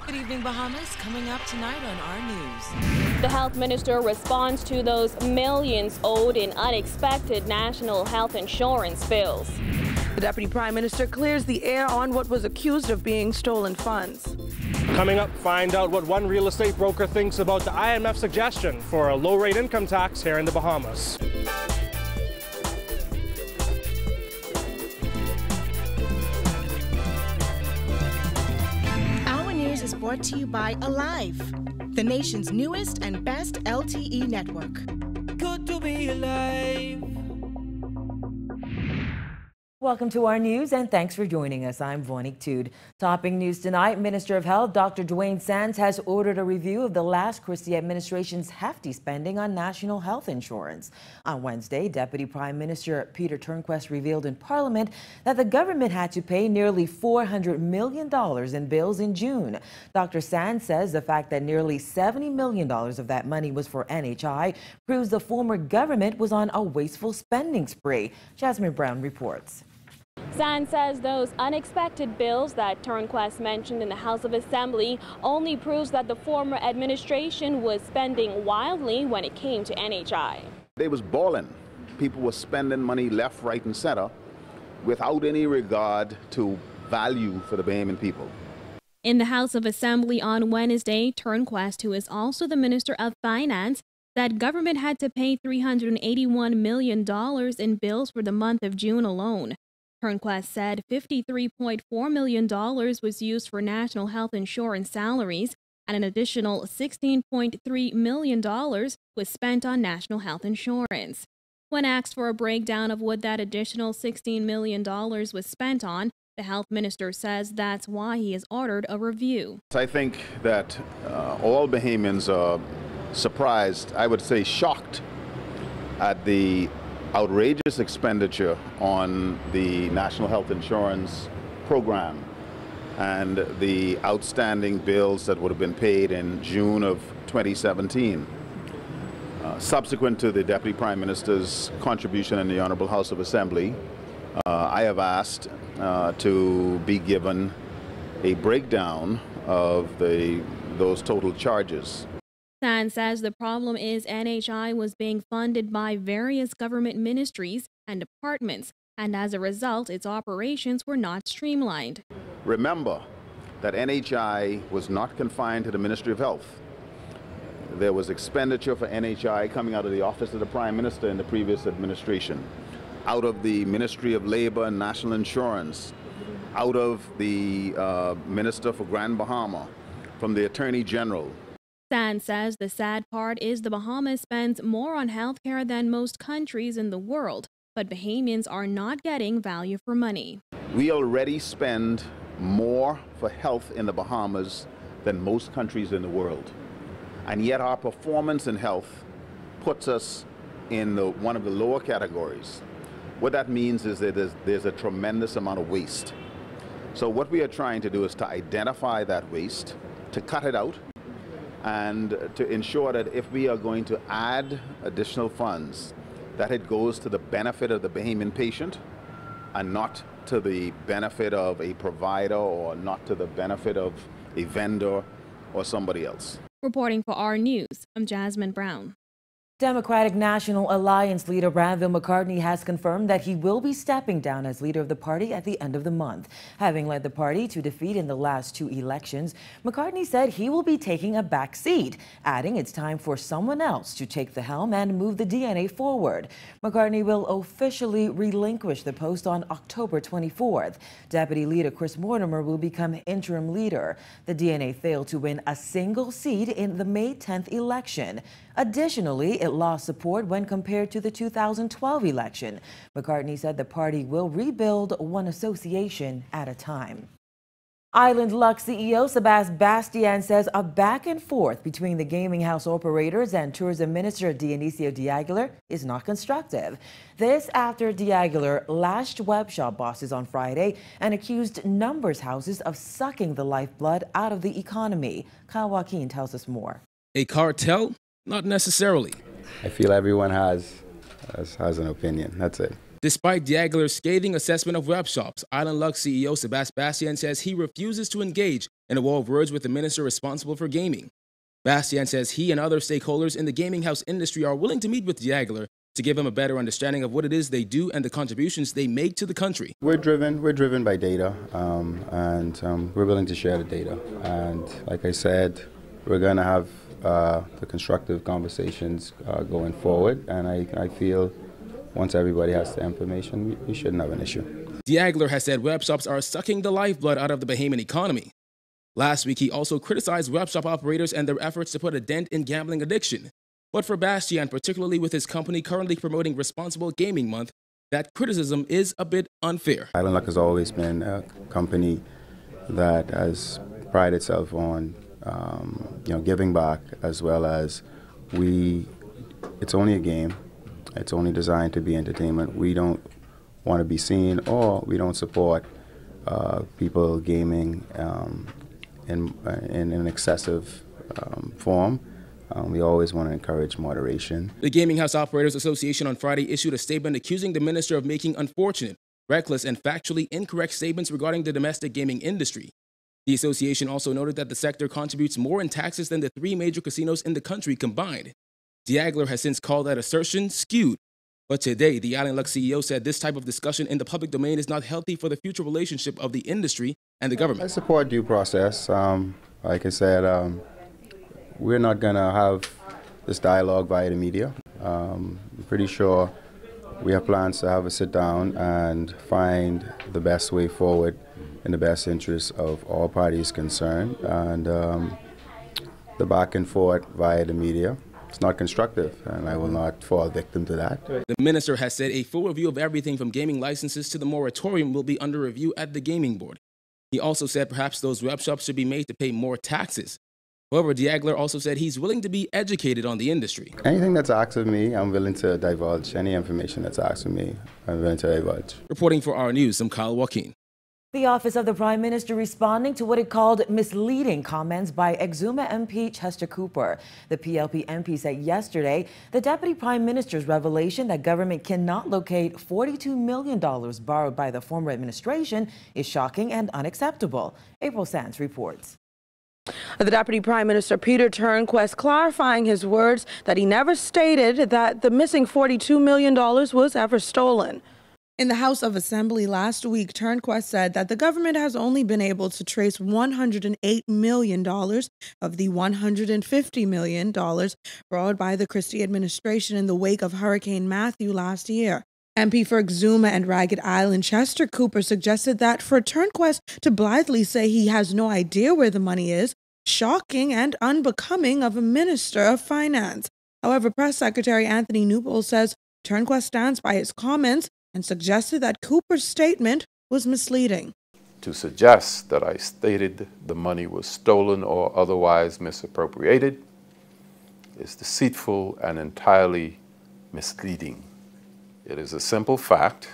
Good evening, Bahamas. Coming up tonight on our news. The health minister responds to those millions owed in unexpected national health insurance bills. The deputy prime minister clears the air on what was accused of being stolen funds. Coming up, find out what one real estate broker thinks about the IMF suggestion for a low-rate income tax here in the Bahamas. Is brought to you by Alive, the nation's newest and best LTE network. Good to be alive. Welcome to our news and thanks for joining us. I'm Vonique Tude. Topping news tonight, Minister of Health Dr. Dwayne Sands has ordered a review of the last Christie administration's hefty spending on national health insurance. On Wednesday, Deputy Prime Minister Peter Turnquest revealed in Parliament that the government had to pay nearly $400 million in bills in June. Dr. Sands says the fact that nearly $70 million of that money was for NHI proves the former government was on a wasteful spending spree. Jasmine Brown reports. Sands says those unexpected bills that Turnquest mentioned in the House of Assembly only proves that the former administration was spending wildly when it came to NHI. They was balling. People were spending money left, right, and center without any regard to value for the Bahamian people. In the House of Assembly on Wednesday, Turnquest, who is also the Minister of Finance, said government had to pay $381 million in bills for the month of June alone. Turnquest said $53.4 million was used for national health insurance salaries, and an additional $16.3 million was spent on national health insurance. When asked for a breakdown of what that additional $16 million was spent on, the health minister says that's why he has ordered a review. I think that all Bahamians are surprised, I would say shocked, at the outrageous expenditure on the National Health Insurance Program and the outstanding bills that would have been paid in June of 2017. Subsequent to the Deputy Prime Minister's contribution in the Honorable House of Assembly, I have asked to be given a breakdown of those total charges. Sands says the problem is NHI was being funded by various government ministries and departments, and as a result, its operations were not streamlined. Remember that NHI was not confined to the Ministry of Health. There was expenditure for NHI coming out of the Office of the Prime Minister in the previous administration, out of the Ministry of Labor and National Insurance, out of the Minister for Grand Bahama, from the Attorney General. Sands says the sad part is the Bahamas spends more on health care than most countries in the world, but Bahamians are not getting value for money. We already spend more for health in the Bahamas than most countries in the world. And yet our performance in health puts us in one of the lower categories. What that means is that there's a tremendous amount of waste. So what we are trying to do is to identify that waste, to cut it out, and to ensure that if we are going to add additional funds, that it goes to the benefit of the Bahamian patient and not to the benefit of a provider or not to the benefit of a vendor or somebody else. Reporting for our news, I'm Jasmine Brown. Democratic National Alliance leader Granville McCartney has confirmed that he will be stepping down as leader of the party at the end of the month. Having led the party to defeat in the last two elections, McCartney said he will be taking a back seat, adding it's time for someone else to take the helm and move the DNA forward. McCartney will officially relinquish the post on October 24th. Deputy Leader Chris Mortimer will become interim leader. The DNA failed to win a single seat in the May 10th election. Additionally, it lost support when compared to the 2012 election. McCartney said the party will rebuild one association at a time. Island Luck CEO Sebastian Bastian says a back and forth between the gaming house operators and tourism minister Dionisio Diaguilar is not constructive. This after Diaguilar lashed web shop bosses on Friday and accused numbers houses of sucking the lifeblood out of the economy. Kyle Joaquin tells us more. A cartel? Not necessarily. I feel everyone has an opinion. That's it. Despite Diaghiler's scathing assessment of web shops, Island Lux CEO Sebastian says he refuses to engage in a war of words with the minister responsible for gaming. Bastian says he and other stakeholders in the gaming house industry are willing to meet with Diaghiler to give him a better understanding of what it is they do and the contributions they make to the country. We're driven by data, and we're willing to share the data. And like I said, we're going to have the constructive conversations going forward, and I feel once everybody has the information, we shouldn't have an issue. Diaghiler has said web shops are sucking the lifeblood out of the Bahamian economy. Last week, he also criticized web shop operators and their efforts to put a dent in gambling addiction. But for Bastian, particularly with his company currently promoting Responsible Gaming Month, that criticism is a bit unfair. Island Luck has always been a company that has prided itself on giving back, as well as it's only a game. It's only designed to be entertainment. We don't want to be seen, or we don't support people gaming in an excessive form. We always want to encourage moderation. The Gaming House Operators Association on Friday issued a statement accusing the minister of making unfortunate, reckless, and factually incorrect statements regarding the domestic gaming industry. The association also noted that the sector contributes more in taxes than the 3 major casinos in the country combined. Diaghiler has since called that assertion skewed. But today, the Island Lux CEO said this type of discussion in the public domain is not healthy for the future relationship of the industry and the government. I support due process. Like I said, we're not going to have this dialogue via the media. I'm pretty sure we have plans to have a sit down and find the best way forward in the best interest of all parties concerned. And the back and forth via the media, it's not constructive, and I will not fall victim to that. The minister has said a full review of everything from gaming licenses to the moratorium will be under review at the Gaming Board. He also said perhaps those web shops should be made to pay more taxes. However, Diaghiler also said he's willing to be educated on the industry. Anything that's asked of me, I'm willing to divulge. Any information that's asked of me, I'm willing to divulge. Reporting for our news, I'm Kyle Joaquin. The Office of the Prime Minister responding to what it called misleading comments by Exuma MP Chester Cooper. The PLP MP said yesterday the Deputy Prime Minister's revelation that government cannot locate $42 million borrowed by the former administration is shocking and unacceptable. April Sands reports. The Deputy Prime Minister Peter Turnquest clarifying his words that he never stated that the missing $42 million was ever stolen. In the House of Assembly last week, Turnquest said that the government has only been able to trace $108 million of the $150 million borrowed by the Christie administration in the wake of Hurricane Matthew last year. MP for Exuma and Ragged Island Chester Cooper suggested that for Turnquest to blithely say he has no idea where the money is, shocking and unbecoming of a Minister of Finance. However, Press Secretary Anthony Newbold says Turnquest stands by his comments and suggested that Cooper's statement was misleading. To suggest that I stated the money was stolen or otherwise misappropriated is deceitful and entirely misleading. It is a simple fact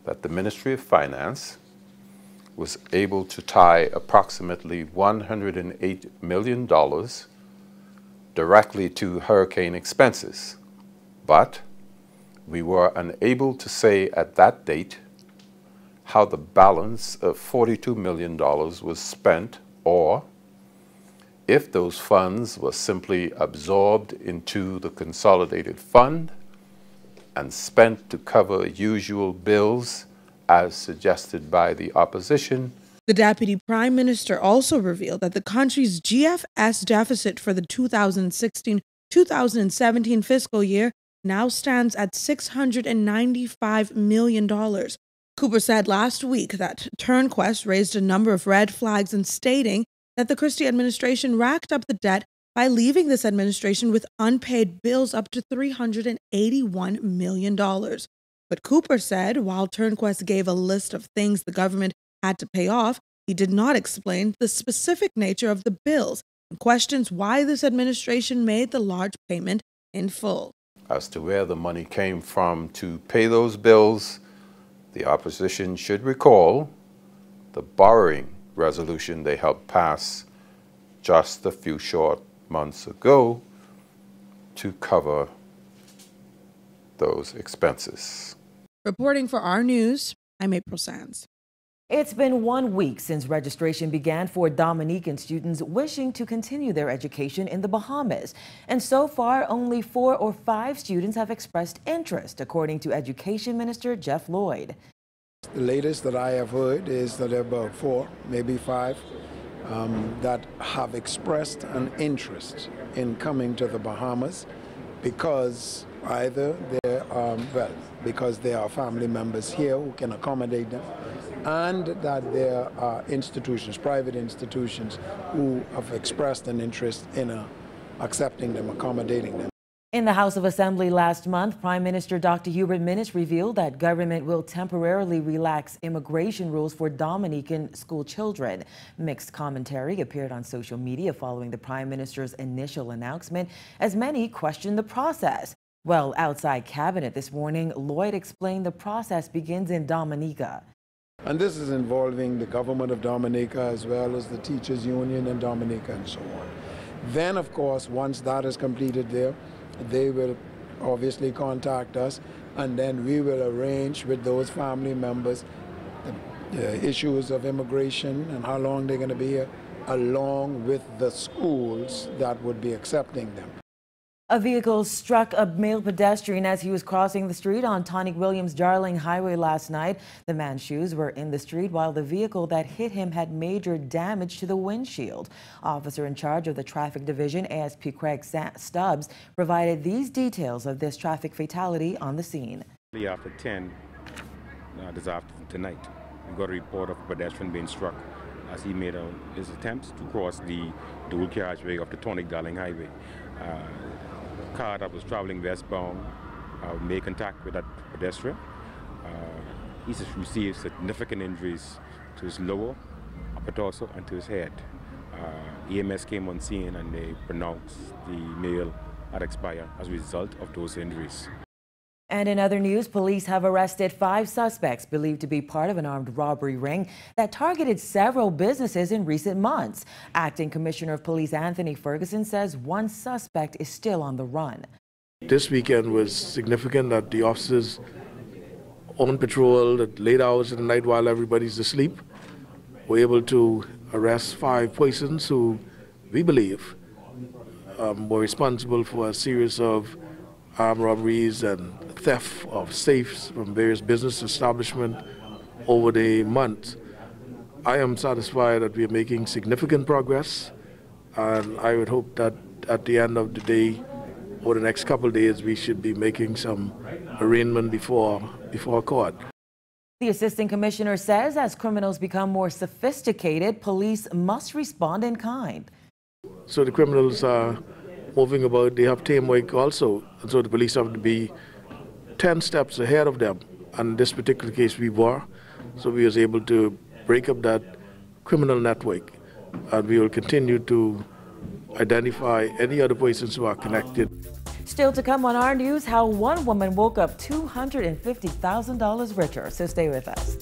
that the Ministry of Finance was able to tie approximately $108 million directly to hurricane expenses, but we were unable to say at that date how the balance of $42 million was spent, or if those funds were simply absorbed into the consolidated fund and spent to cover usual bills as suggested by the opposition. The Deputy Prime Minister also revealed that the country's GFS deficit for the 2016-2017 fiscal year now stands at $695 million. Cooper said last week that Turnquest raised a number of red flags in stating that the Christie administration racked up the debt by leaving this administration with unpaid bills up to $381 million. But Cooper said while Turnquest gave a list of things the government had to pay off, he did not explain the specific nature of the bills and questions why this administration made the large payment in full. As to where the money came from to pay those bills, the opposition should recall the borrowing resolution they helped pass just a few short months ago to cover those expenses. Reporting for our news, I'm April Sands. It's been 1 week since registration began for Dominican students wishing to continue their education in the Bahamas. And so far, only 4 or 5 students have expressed interest, according to Education Minister Jeff Lloyd. The latest that I have heard is that there are about 4, maybe 5, that have expressed an interest in coming to the Bahamas because either because there are family members here who can accommodate them, and that there are institutions, private institutions, who have expressed an interest in accepting them, accommodating them. In the House of Assembly last month, Prime Minister Dr. Hubert Minnis revealed that government will temporarily relax immigration rules for Dominican school children. Mixed commentary appeared on social media following the Prime Minister's initial announcement, as many questioned the process. Well, outside cabinet this morning, Lloyd explained the process begins in Dominica. And this is involving the government of Dominica as well as the teachers union in Dominica and so on. Then, of course, once that is completed there, they will obviously contact us, and then we will arrange with those family members the issues of immigration and how long they're going to be here, along with the schools that would be accepting them. A vehicle struck a male pedestrian as he was crossing the street on Tonic Williams-Darling Highway last night. The man's shoes were in the street while the vehicle that hit him had major damage to the windshield. Officer in charge of the traffic division, ASP Craig Stubbs, provided these details of this traffic fatality on the scene. After 10 this afternoon tonight, we got a report of a pedestrian being struck as he made his attempts to cross the dual carriageway of the Tonic Darling Highway. Car that was traveling westbound made contact with that pedestrian. He received significant injuries to his lower, upper torso, and to his head. EMS came on scene and they pronounced the male had expired as a result of those injuries. And in other news, police have arrested 5 suspects believed to be part of an armed robbery ring that targeted several businesses in recent months. Acting Commissioner of Police Anthony Ferguson says one suspect is still on the run. This weekend was significant that the officers on patrol at late hours of the night while everybody's asleep were able to arrest 5 persons who we believe were responsible for a series of armed robberies and theft of safes from various business establishments over the month. I am satisfied that we are making significant progress, and I would hope that at the end of the day, over the next couple of days, we should be making some arraignment before court. The Assistant Commissioner says as criminals become more sophisticated, police must respond in kind. So the criminals are moving about, they have teamwork also, and so the police have to be 10 steps ahead of them. And in this particular case we were, so we was able to break up that criminal network, and we will continue to identify any other persons who are connected. Still to come on our news, how one woman woke up $250,000 richer, so stay with us.